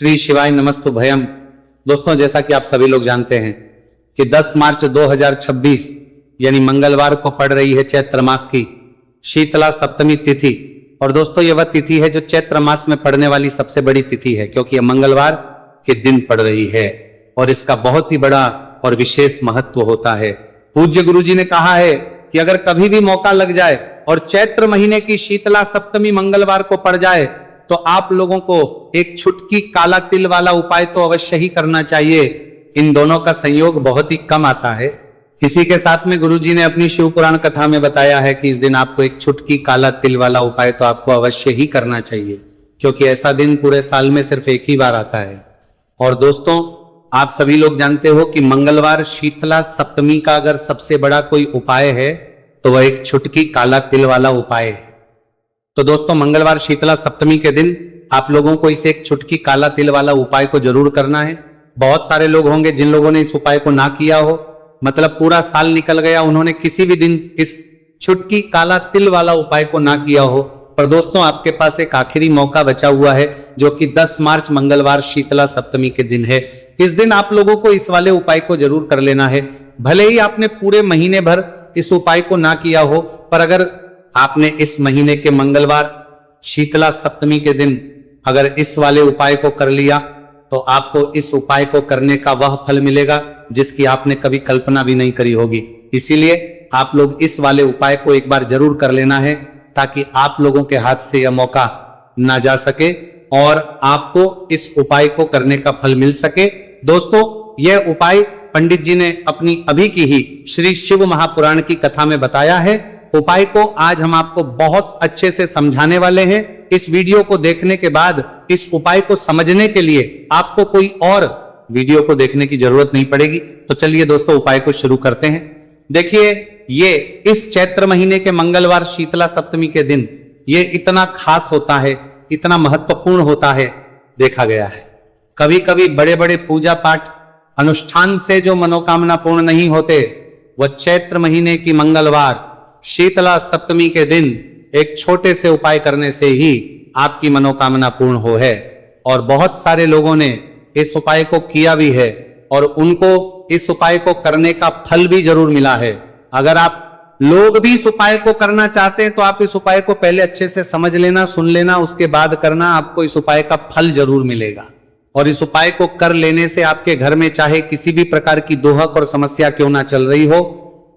श्री शिवाय नमस्तु भयम। दोस्तों, जैसा कि आप सभी लोग जानते हैं कि 10 मार्च 2026 यानी मंगलवार को पड़ रही है चैत्र मास की शीतला सप्तमी तिथि। और दोस्तों, यह वह तिथि है जो चैत्र मास में पड़ने वाली सबसे बड़ी तिथि है, क्योंकि यह मंगलवार के दिन पड़ रही है और इसका बहुत ही बड़ा और विशेष महत्व होता है। पूज्य गुरु जी ने कहा है कि अगर कभी भी मौका लग जाए और चैत्र महीने की शीतला सप्तमी मंगलवार को पड़ जाए तो आप लोगों को एक छुटकी काला तिल वाला उपाय तो अवश्य ही करना चाहिए। इन दोनों का संयोग बहुत ही कम आता है। इसी के साथ में गुरुजी ने अपनी शिव पुराण कथा में बताया है कि इस दिन आपको एक छुटकी काला तिल वाला उपाय तो आपको अवश्य ही करना चाहिए, क्योंकि ऐसा दिन पूरे साल में सिर्फ एक ही बार आता है। और दोस्तों, आप सभी लोग जानते हो कि मंगलवार शीतला सप्तमी का अगर सबसे बड़ा कोई उपाय है तो वह एक छुटकी काला तिल वाला उपाय है। तो दोस्तों, मंगलवार शीतला सप्तमी के दिन आप लोगों को इसे एक छुटकी काला तिल वाला उपाय को जरूर करना है। बहुत सारे लोग होंगे जिन लोगों ने इस उपाय को ना किया हो, मतलब पूरा साल निकल गया, उन्होंने किसी भी दिन इस छुटकी काला तिल वाला उपाय को ना किया हो। पर दोस्तों, आपके पास एक आखिरी मौका बचा हुआ है जो कि 10 मार्च मंगलवार शीतला सप्तमी के दिन है। इस दिन आप लोगों को इस वाले उपाय को जरूर कर लेना है। भले ही आपने पूरे महीने भर इस उपाय को ना किया हो, पर अगर आपने इस महीने के मंगलवार शीतला सप्तमी के दिन अगर इस वाले उपाय को कर लिया तो आपको इस उपाय को करने का वह फल मिलेगा जिसकी आपने कभी कल्पना भी नहीं करी होगी। इसीलिए आप लोग इस वाले उपाय को एक बार जरूर कर लेना है, ताकि आप लोगों के हाथ से यह मौका ना जा सके और आपको इस उपाय को करने का फल मिल सके। दोस्तों, यह उपाय पंडित जी ने अपनी अभी की ही श्री शिव महापुराण की कथा में बताया है। उपाय को आज हम आपको बहुत अच्छे से समझाने वाले हैं। इस वीडियो को देखने के बाद इस उपाय को समझने के लिए आपको कोई और वीडियो को देखने की जरूरत नहीं पड़ेगी। तो चलिए दोस्तों, उपाय को शुरू करते हैं। देखिए, ये इस चैत्र महीने के मंगलवार शीतला सप्तमी के दिन ये इतना खास होता है, इतना महत्वपूर्ण होता है, देखा गया है। कभी कभी बड़े बड़े पूजा पाठ अनुष्ठान से जो मनोकामना पूर्ण नहीं होते, वह चैत्र महीने की मंगलवार शीतला सप्तमी के दिन एक छोटे से उपाय करने से ही आपकी मनोकामना पूर्ण हो है। और बहुत सारे लोगों ने इस उपाय को किया भी है और उनको इस उपाय को करने का फल भी जरूर मिला है। अगर आप लोग भी इस उपाय को करना चाहते हैं तो आप इस उपाय को पहले अच्छे से समझ लेना, सुन लेना, उसके बाद करना। आपको इस उपाय का फल जरूर मिलेगा। और इस उपाय को कर लेने से आपके घर में चाहे किसी भी प्रकार की दोहक और समस्या क्यों ना चल रही हो,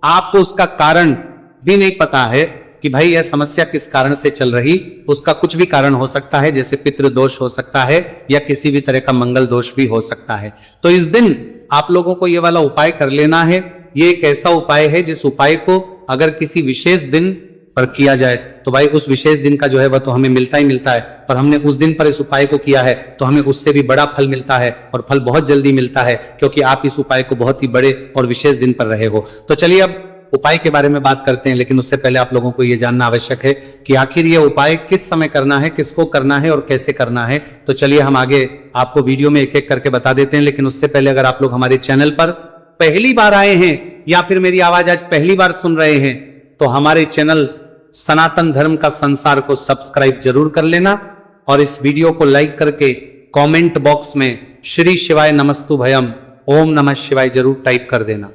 आपको उसका कारण भी नहीं पता है कि भाई यह समस्या किस कारण से चल रही, उसका कुछ भी कारण हो सकता है, जैसे पितृ दोष हो सकता है या किसी भी तरह का मंगल दोष भी हो सकता है। तो इस दिन आप लोगों को यह वाला उपाय कर लेना है। ये एक ऐसा उपाय है जिस उपाय को अगर किसी विशेष दिन पर किया जाए तो भाई उस विशेष दिन का जो है वह तो हमें मिलता ही मिलता है, पर हमने उस दिन पर इस उपाय को किया है तो हमें उससे भी बड़ा फल मिलता है और फल बहुत जल्दी मिलता है, क्योंकि आप इस उपाय को बहुत ही बड़े और विशेष दिन पर रहे हो। तो चलिए अब उपाय के बारे में बात करते हैं, लेकिन उससे पहले आप लोगों को यह जानना आवश्यक है कि आखिर यह उपाय किस समय करना है, किसको करना है और कैसे करना है। तो चलिए हम आगे आपको वीडियो में एक एक करके बता देते हैं। लेकिन उससे पहले अगर आप लोग हमारे चैनल पर पहली बार आए हैं या फिर मेरी आवाज आज पहली बार सुन रहे हैं तो हमारे चैनल सनातन धर्म का संसार को सब्सक्राइब जरूर कर लेना और इस वीडियो को लाइक करके कमेंट बॉक्स में श्री शिवाय नमस्तु भयम ओम नमः शिवाय जरूर टाइप कर देना।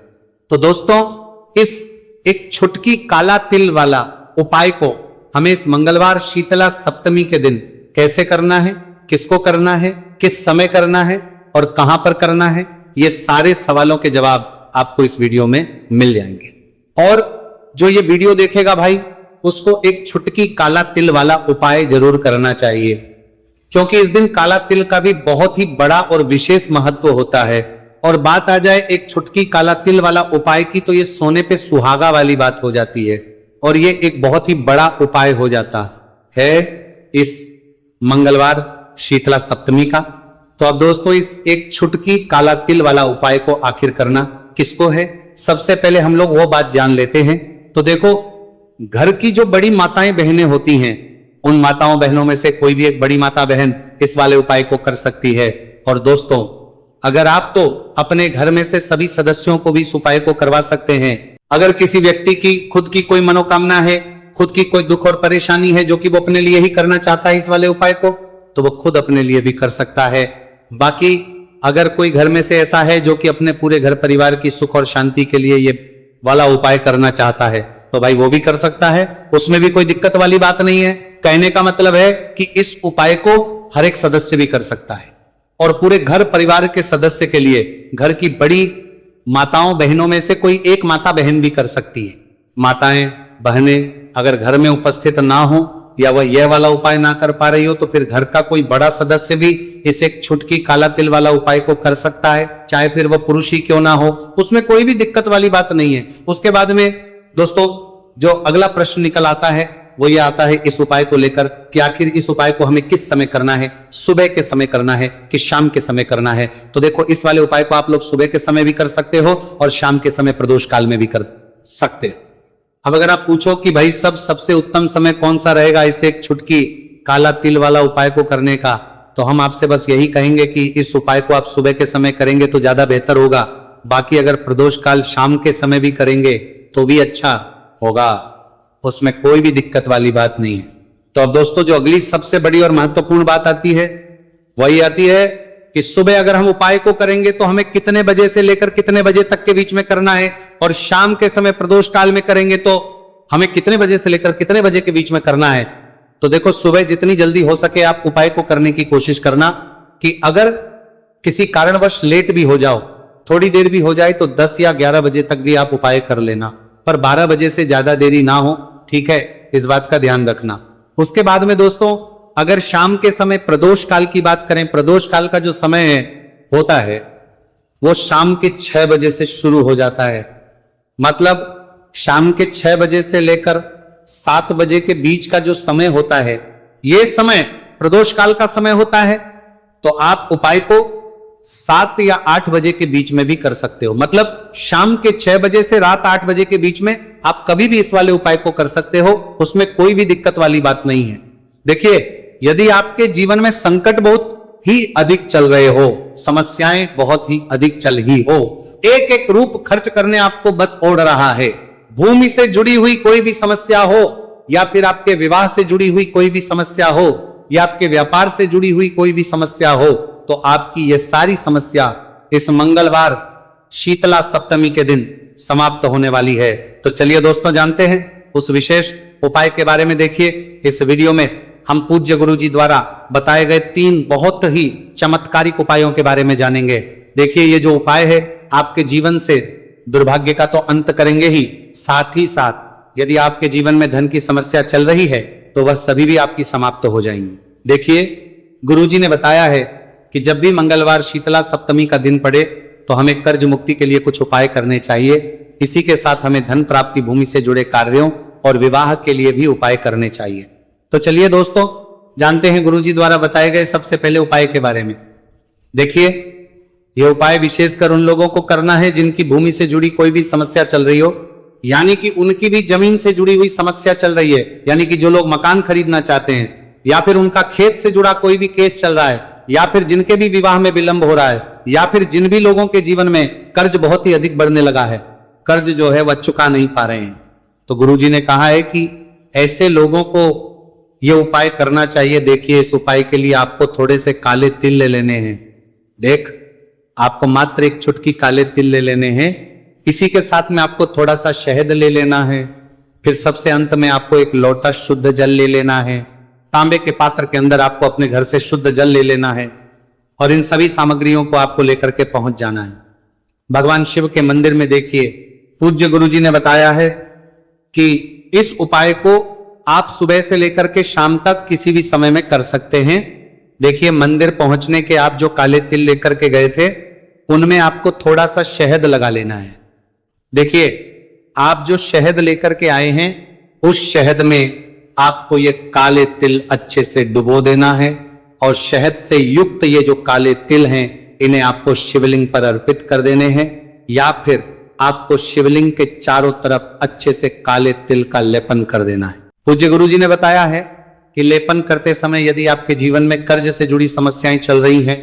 तो दोस्तों, इस एक छुटकी काला तिल वाला उपाय को हमें इस मंगलवार शीतला सप्तमी के दिन कैसे करना है, किसको करना है, किस समय करना है और कहां पर करना है, ये सारे सवालों के जवाब आपको इस वीडियो में मिल जाएंगे। और जो ये वीडियो देखेगा भाई, उसको एक छुटकी काला तिल वाला उपाय जरूर करना चाहिए, क्योंकि इस दिन काला तिल का भी बहुत ही बड़ा और विशेष महत्व होता है। और बात आ जाए एक छुटकी काला तिल वाला उपाय की, तो ये सोने पे सुहागा वाली बात हो जाती है और ये एक बहुत ही बड़ा उपाय हो जाता है इस मंगलवार शीतला सप्तमी का। तो अब दोस्तों, इस एक छुटकी काला तिल वाला उपाय को आखिर करना किसको है, सबसे पहले हम लोग वो बात जान लेते हैं। तो देखो, घर की जो बड़ी माताएं बहनें होती हैं, उन माताओं बहनों में से कोई भी एक बड़ी माता बहन इस वाले उपाय को कर सकती है। और दोस्तों, अगर आप तो अपने घर में से सभी सदस्यों को भी इस उपाय को करवा सकते हैं। अगर किसी व्यक्ति की खुद की कोई मनोकामना है, खुद की कोई दुख और परेशानी है जो कि वो अपने लिए ही करना चाहता है इस वाले उपाय को, तो वो खुद अपने लिए भी कर सकता है। बाकी अगर कोई घर में से ऐसा है जो कि अपने पूरे घर परिवार की सुख और शांति के लिए ये वाला उपाय करना चाहता है तो भाई वो भी कर सकता है, उसमें भी कोई दिक्कत वाली बात नहीं है। कहने का मतलब है कि इस उपाय को हर एक सदस्य भी कर सकता है और पूरे घर परिवार के सदस्य के लिए घर की बड़ी माताओं बहनों में से कोई एक माता बहन भी कर सकती है। माताएं बहनें अगर घर में उपस्थित ना हो या वह यह वाला उपाय ना कर पा रही हो तो फिर घर का कोई बड़ा सदस्य भी इस एक छुटकी काला तिल वाला उपाय को कर सकता है, चाहे फिर वह पुरुष ही क्यों ना हो, उसमें कोई भी दिक्कत वाली बात नहीं है। उसके बाद में दोस्तों जो अगला प्रश्न निकल आता है वो ये आता है इस उपाय को लेकर कि आखिर इस उपाय को हमें किस समय करना है, सुबह के समय करना है कि शाम के समय करना है। तो देखो इस वाले उपाय को आप लोग सुबह के समय भी कर सकते हो और शाम के समय प्रदोष काल में भी कर सकते हो। अब अगर आप पूछो कि भाई सबसे उत्तम समय कौन सा रहेगा इसे एक छुटकी काला तिल वाला उपाय को करने का, तो हम आपसे बस यही कहेंगे कि इस उपाय को आप सुबह के समय करेंगे तो ज्यादा बेहतर होगा। बाकी अगर प्रदोष काल शाम के समय भी करेंगे तो भी अच्छा होगा, उसमें कोई भी दिक्कत वाली बात नहीं है। तो अब दोस्तों जो अगली सबसे बड़ी और महत्वपूर्ण बात आती है वही आती है कि सुबह अगर हम उपाय को करेंगे तो हमें कितने बजे से लेकर कितने बजे तक के बीच में करना है, और शाम के समय प्रदोष काल में करेंगे तो हमें कितने बजे से लेकर कितने बजे के बीच में करना है। तो देखो सुबह जितनी जल्दी हो सके आप उपाय को करने की कोशिश करना कि अगर किसी कारणवश लेट भी हो जाओ, थोड़ी देर भी हो जाए तो 10 या 11 बजे तक भी आप उपाय कर लेना, पर 12 बजे से ज्यादा देरी ना हो, ठीक है, इस बात का ध्यान रखना। उसके बाद में दोस्तों अगर शाम के समय प्रदोष काल की बात करें, प्रदोष काल का जो समय होता है वो शाम के 6 बजे से शुरू हो जाता है। मतलब शाम के 6 बजे से लेकर 7 बजे के बीच का जो समय होता है ये समय प्रदोष काल का समय होता है। तो आप उपाय को 7 या 8 बजे के बीच में भी कर सकते हो। मतलब शाम के 6 बजे से रात 8 बजे के बीच में आप कभी भी इस वाले उपाय को कर सकते हो, उसमें कोई भी दिक्कत वाली बात नहीं है। देखिए यदि आपके जीवन में संकट बहुत ही अधिक चल रहे हो, समस्याएं बहुत ही अधिक चल ही हो, एक एक रूप खर्च करने आपको बस ओढ़ रहा है, भूमि से जुड़ी हुई कोई भी समस्या हो या फिर आपके विवाह से जुड़ी हुई कोई भी समस्या हो या आपके व्यापार से जुड़ी हुई कोई भी समस्या हो, तो आपकी यह सारी समस्या इस मंगलवार शीतला सप्तमी के दिन समाप्त होने वाली है। तो चलिए दोस्तों जानते हैं उस विशेष उपाय के बारे में। देखिए इस वीडियो में हम पूज्य गुरु जी द्वारा बताए गए 3 बहुत ही चमत्कारिक उपायों के बारे में जानेंगे। देखिए ये जो उपाय है आपके जीवन से दुर्भाग्य का तो अंत करेंगे ही साथ यदि आपके जीवन में धन की समस्या चल रही है तो वह सभी भी आपकी समाप्त हो जाएंगी। देखिए गुरुजी ने बताया है कि जब भी मंगलवार शीतला सप्तमी का दिन पड़े तो हमें कर्ज मुक्ति के लिए कुछ उपाय करने चाहिए। इसी के साथ हमें धन प्राप्ति, भूमि से जुड़े कार्यों और विवाह के लिए भी उपाय करने चाहिए। तो चलिए दोस्तों जानते हैं गुरुजी द्वारा बताए गए सबसे पहले उपाय के बारे में। देखिए यह उपाय विशेषकर उन लोगों को करना है जिनकी भूमि से जुड़ी कोई भी समस्या चल रही हो, यानी कि उनकी भी जमीन से जुड़ी हुई समस्या चल रही है, यानी कि जो लोग मकान खरीदना चाहते हैं या फिर उनका खेत से जुड़ा कोई भी केस चल रहा है या फिर जिनके भी विवाह में विलंब हो रहा है या फिर जिन भी लोगों के जीवन में कर्ज बहुत ही अधिक बढ़ने लगा है, कर्ज जो है वह चुका नहीं पा रहे हैं। तो गुरुजी ने कहा है कि ऐसे लोगों को यह उपाय करना चाहिए। देखिए इस उपाय के लिए आपको थोड़े से काले तिल ले लेने हैं। देख आपको मात्र एक चुटकी काले तिल ले लेने हैं। इसी के साथ में आपको थोड़ा सा शहद ले लेना है। फिर सबसे अंत में आपको एक लोटा शुद्ध जल ले लेना है। तांबे के पात्र के अंदर आपको अपने घर से शुद्ध जल ले लेना है और इन सभी सामग्रियों को आपको लेकर के पहुंच जाना है भगवान शिव के मंदिर में। देखिए पूज्य गुरुजी ने बताया है कि इस उपाय को आप सुबह से लेकर के शाम तक किसी भी समय में कर सकते हैं। देखिए मंदिर पहुंचने के आप जो काले तिल लेकर के गए थे उनमें आपको थोड़ा सा शहद लगा लेना है। देखिए आप जो शहद लेकर के आए हैं उस शहद में आपको ये काले तिल अच्छे से डुबो देना है और शहद से युक्त ये जो काले तिल हैं इन्हें आपको शिवलिंग पर अर्पित कर देने हैं या फिर आपको शिवलिंग के चारों तरफ अच्छे से काले तिल का लेपन कर देना है। पूज्य गुरुजी ने बताया है कि लेपन करते समय यदि आपके जीवन में कर्ज से जुड़ी समस्याएं चल रही हैं,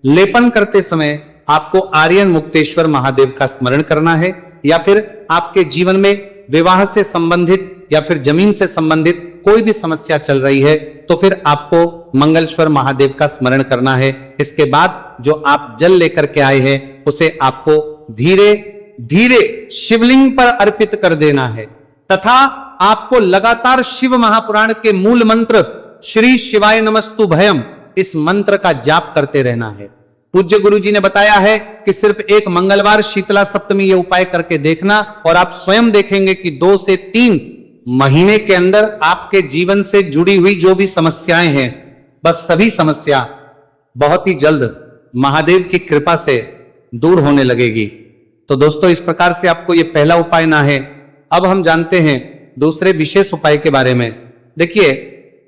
लेपन करते समय आपको आर्यन मुक्तेश्वर महादेव का स्मरण करना है या फिर आपके जीवन में विवाह से संबंधित या फिर जमीन से संबंधित कोई भी समस्या चल रही है तो फिर आपको मंगलेश्वर महादेव का स्मरण करना है। इसके बाद जो आप जल लेकर के आए हैं उसे आपको धीरे धीरे शिवलिंग पर अर्पित कर देना है तथा आपको लगातार शिव महापुराण के मूल मंत्र श्री शिवाय नमस्तु भयम इस मंत्र का जाप करते रहना है। पूज्य गुरु जी ने बताया है कि सिर्फ एक मंगलवार शीतला सप्तमी ये उपाय करके देखना और आप स्वयं देखेंगे कि 2 से 3 महीने के अंदर आपके जीवन से जुड़ी हुई जो भी समस्याएं हैं बस सभी समस्या बहुत ही जल्द महादेव की कृपा से दूर होने लगेगी। तो दोस्तों इस प्रकार से आपको ये पहला उपाय ना है। अब हम जानते हैं दूसरे विशेष उपाय के बारे में। देखिए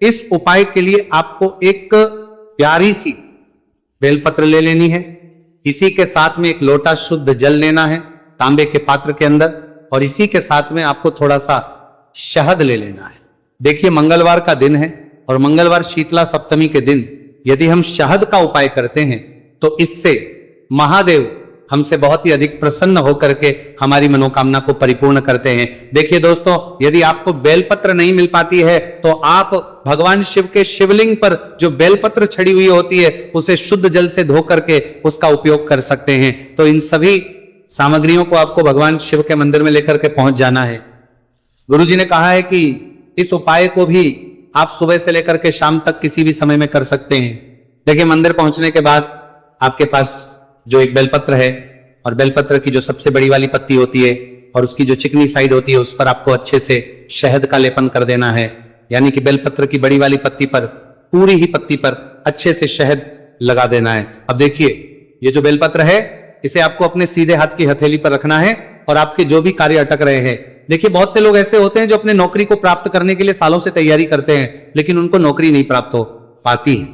इस उपाय के लिए आपको एक प्यारी सी बेलपत्र ले लेनी है। इसी के साथ में एक लोटा शुद्ध जल लेना है तांबे के पात्र के अंदर और इसी के साथ में आपको थोड़ा सा शहद ले लेना है। देखिए मंगलवार का दिन है और मंगलवार शीतला सप्तमी के दिन यदि हम शहद का उपाय करते हैं तो इससे महादेव हमसे बहुत ही अधिक प्रसन्न होकर के हमारी मनोकामना को परिपूर्ण करते हैं। देखिए दोस्तों यदि आपको बेलपत्र नहीं मिल पाती है तो आप भगवान शिव के शिवलिंग पर जो बेलपत्र छड़ी हुई होती है उसे शुद्ध जल से धो करके उसका उपयोग कर सकते हैं। तो इन सभी सामग्रियों को आपको भगवान शिव के मंदिर में लेकर के पहुंच जाना है। गुरु जी ने कहा है कि इस उपाय को भी आप सुबह से लेकर के शाम तक किसी भी समय में कर सकते हैं। देखिए मंदिर पहुंचने के बाद आपके पास जो एक बेलपत्र है और बेलपत्र की जो सबसे बड़ी वाली पत्ती होती है और उसकी जो चिकनी साइड होती है उस पर आपको अच्छे से शहद का लेपन कर देना है। यानी कि बेलपत्र की बड़ी वाली पत्ती पर पूरी ही पत्ती पर अच्छे से शहद लगा देना है। अब देखिए ये जो बेलपत्र है इसे आपको अपने सीधे हाथ की हथेली पर रखना है और आपके जो भी कार्य अटक रहे हैं। देखिए बहुत से लोग ऐसे होते हैं जो अपने नौकरी को प्राप्त करने के लिए सालों से तैयारी करते हैं लेकिन उनको नौकरी नहीं प्राप्त हो पाती है।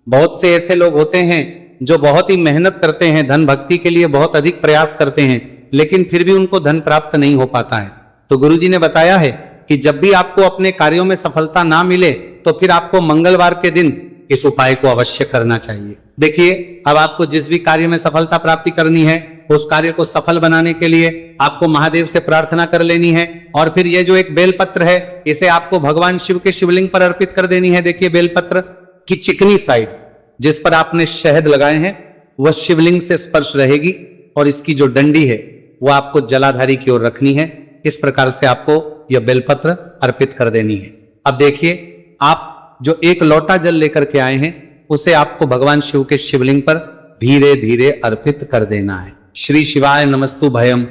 बहुत से ऐसे लोग होते हैं जो बहुत ही मेहनत करते हैं, धन भक्ति के लिए बहुत अधिक प्रयास करते हैं लेकिन फिर भी उनको धन प्राप्त नहीं हो पाता है। तो गुरुजी ने बताया है कि जब भी आपको अपने कार्यों में सफलता ना मिले तो फिर आपको मंगलवार के दिन इस उपाय को अवश्य करना चाहिए। देखिए अब आपको जिस भी कार्य में सफलता प्राप्ति करनी है उस कार्य को सफल बनाने के लिए आपको महादेव से प्रार्थना कर लेनी है और फिर ये जो एक बेलपत्र है इसे आपको भगवान शिव के शिवलिंग पर अर्पित कर देनी है। देखिए बेलपत्र की चिकनी साइड जिस पर आपने शहद लगाए हैं वह शिवलिंग से स्पर्श रहेगी और इसकी जो डंडी है वह आपको जलाधारी की ओर रखनी है। इस प्रकार से आपको यह बेलपत्र अर्पित कर देनी है। अब देखिए आप जो एक लोटा जल लेकर के आए हैं उसे आपको भगवान शिव के शिवलिंग पर धीरे धीरे अर्पित कर देना है। श्री शिवाय नमस्तु भयम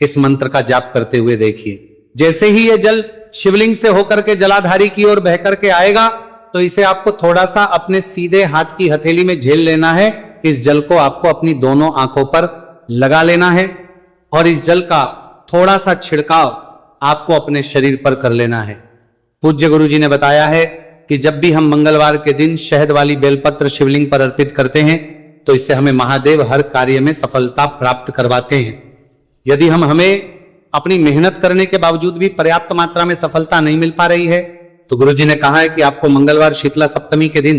इस मंत्र का जाप करते हुए देखिए जैसे ही यह जल शिवलिंग से होकर के जलाधारी की ओर बह करके आएगा तो इसे आपको थोड़ा सा अपने सीधे हाथ की हथेली में झेल लेना है। इस जल को आपको अपनी दोनों आंखों पर लगा लेना है और इस जल का थोड़ा सा छिड़काव आपको अपने शरीर पर कर लेना है। पूज्य गुरु जी ने बताया है कि जब भी हम मंगलवार के दिन शहद वाली बेलपत्र शिवलिंग पर अर्पित करते हैं तो इससे हमें महादेव हर कार्य में सफलता प्राप्त करवाते हैं। यदि हमें अपनी मेहनत करने के बावजूद भी पर्याप्त मात्रा में सफलता नहीं मिल पा रही है तो गुरुजी ने कहा है कि आपको मंगलवार शीतला सप्तमी के दिन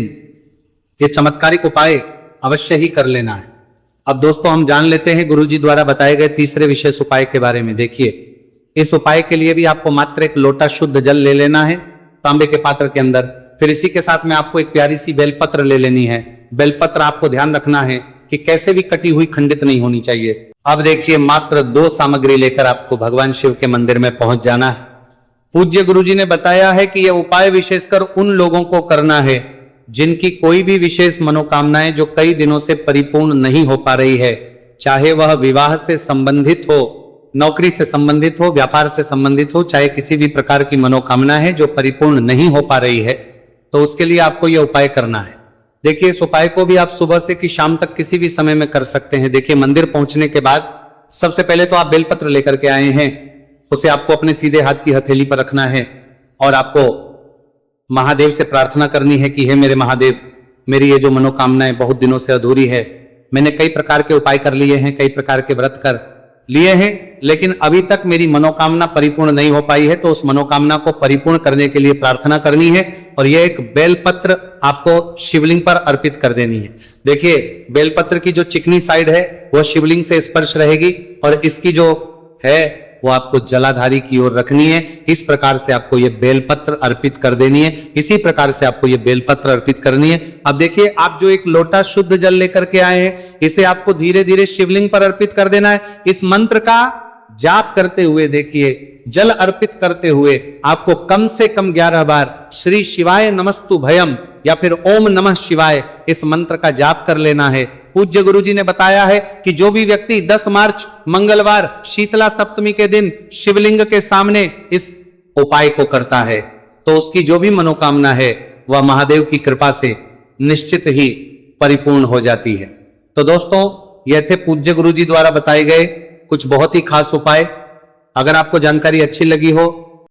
ये चमत्कारिक उपाय अवश्य ही कर लेना है। अब दोस्तों हम जान लेते हैं गुरुजी द्वारा बताए गए तीसरे विशेष उपाय के बारे में। देखिए इस उपाय के लिए भी आपको मात्र एक लोटा शुद्ध जल ले लेना है तांबे के पात्र के अंदर। फिर इसी के साथ में आपको एक प्यारी सी बेलपत्र ले लेनी है। बेलपत्र आपको ध्यान रखना है कि कैसे भी कटी हुई खंडित नहीं होनी चाहिए। अब देखिए मात्र 2 सामग्री लेकर आपको भगवान शिव के मंदिर में पहुंच जाना है। पूज्य गुरुजी ने बताया है कि यह उपाय विशेषकर उन लोगों को करना है जिनकी कोई भी विशेष मनोकामनाएं जो कई दिनों से परिपूर्ण नहीं हो पा रही है, चाहे वह विवाह से संबंधित हो, नौकरी से संबंधित हो, व्यापार से संबंधित हो, चाहे किसी भी प्रकार की मनोकामना है जो परिपूर्ण नहीं हो पा रही है तो उसके लिए आपको यह उपाय करना है। देखिए इस उपाय को भी आप सुबह से कि शाम तक किसी भी समय में कर सकते हैं। देखिए मंदिर पहुंचने के बाद सबसे पहले तो आप बेलपत्र लेकर के आए हैं, उसे आपको अपने सीधे हाथ की हथेली पर रखना है और आपको महादेव से प्रार्थना करनी है कि हे मेरे महादेव, मेरी ये जो मनोकामनाएं बहुत दिनों से अधूरी है, मैंने कई प्रकार के उपाय कर लिए हैं, कई प्रकार के व्रत कर लिए हैं, लेकिन अभी तक मेरी मनोकामना परिपूर्ण नहीं हो पाई है, तो उस मनोकामना को परिपूर्ण करने के लिए प्रार्थना करनी है और यह एक बेलपत्र आपको शिवलिंग पर अर्पित कर देनी है। देखिए बेलपत्र की जो चिकनी साइड है वह शिवलिंग से स्पर्श रहेगी और इसकी जो है वो आपको जलाधारी की ओर रखनी है। इस प्रकार से आपको ये बेलपत्र अर्पित कर देनी है। इसी प्रकार से आपको ये बेलपत्र अर्पित करनी है। अब देखिए, आप जो एक लोटा शुद्ध जल लेकर के आए हैं, इसे आपको धीरे धीरे शिवलिंग पर अर्पित कर देना है। इस मंत्र का जाप करते हुए देखिए, जल अर्पित करते हुए आपको कम से कम 11 बार श्री शिवाय नमस्तु भयम या फिर ओम नमः शिवाय इस मंत्र का जाप कर लेना है। पूज्य गुरु जी ने बताया है कि जो भी व्यक्ति 10 मार्च मंगलवार शीतला सप्तमी के दिन शिवलिंग के सामने इस उपाय को करता है तो उसकी जो भी मनोकामना है वह महादेव की कृपा से निश्चित ही परिपूर्ण हो जाती है। तो दोस्तों, यह थे पूज्य गुरु जी द्वारा बताए गए कुछ बहुत ही खास उपाय। अगर आपको जानकारी अच्छी लगी हो